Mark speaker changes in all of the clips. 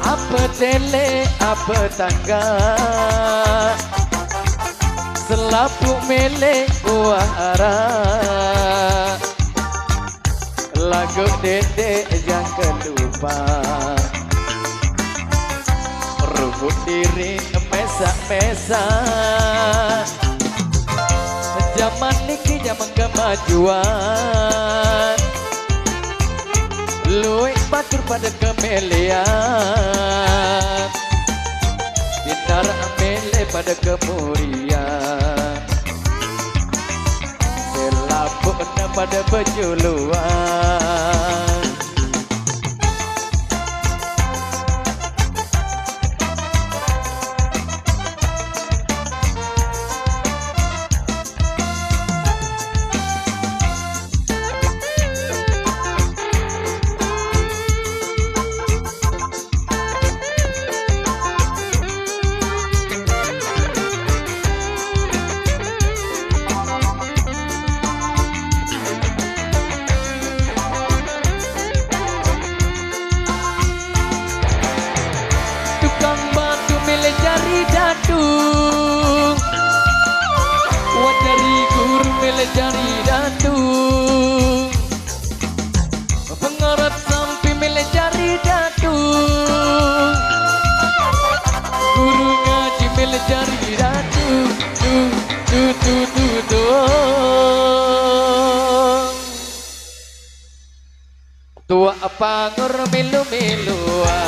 Speaker 1: Apa tele, apa tangga, selaput melek wahara. Lagu dedek jangan lupa, rubut diri mesa-mesa. Zaman niki zaman kemajuan, luwih batur pada kemelian, bitar mele pada kemurian, selaputnya pada bejuluan. Datung, wajari guru melejari datung, pengarat sampai melejari datung, guru ngaji melejari datung, tua apa ngur milu-miluan.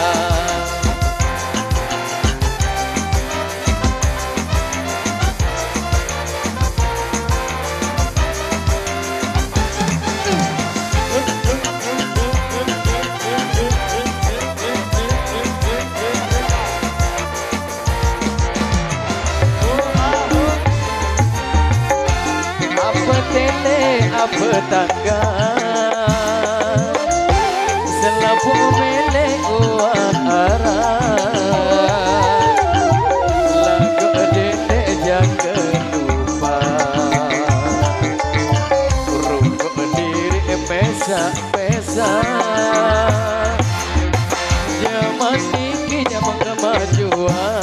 Speaker 1: Apa tangga, selaput melek wahara. Lagu dedek jangan lupa, rungkuk diri pesa-pesa. Zaman niki zaman kemajuan,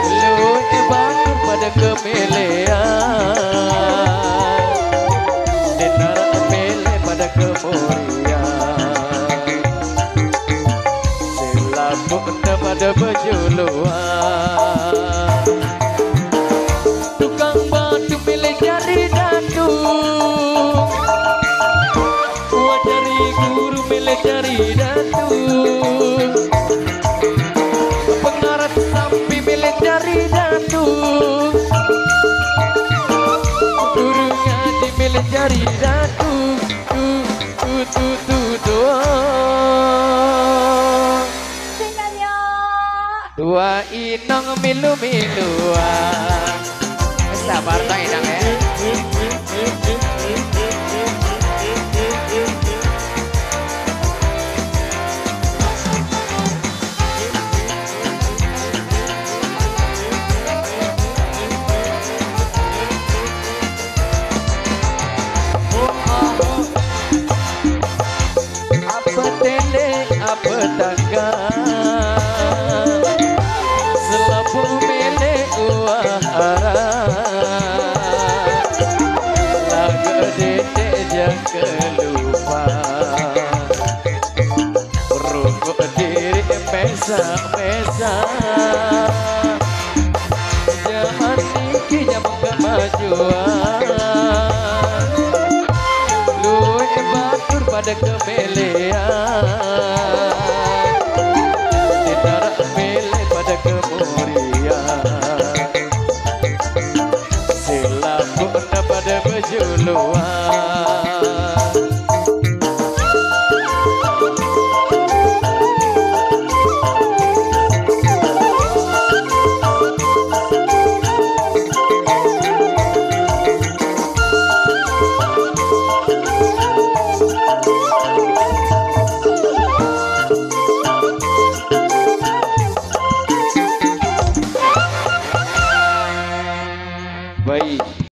Speaker 1: luwih batur pada kemelian, kemurian, selaputnya pada bejuluan. Tukang batu milih jari datung, wajari guru milih jari datung, pengarat sampai milih jari datung, guru ngaji milih jari datung. Tua inong milu-miluan. Sabar tak inang ya. Apa tele, apa tangga, selaput melek wahara. Lagu dedek jangan lupa, rungkuk diri mesa-mesa. Zaman niki zaman kemajuan, luwih batur pada kemelian, tidak melek pada kemurian, juluan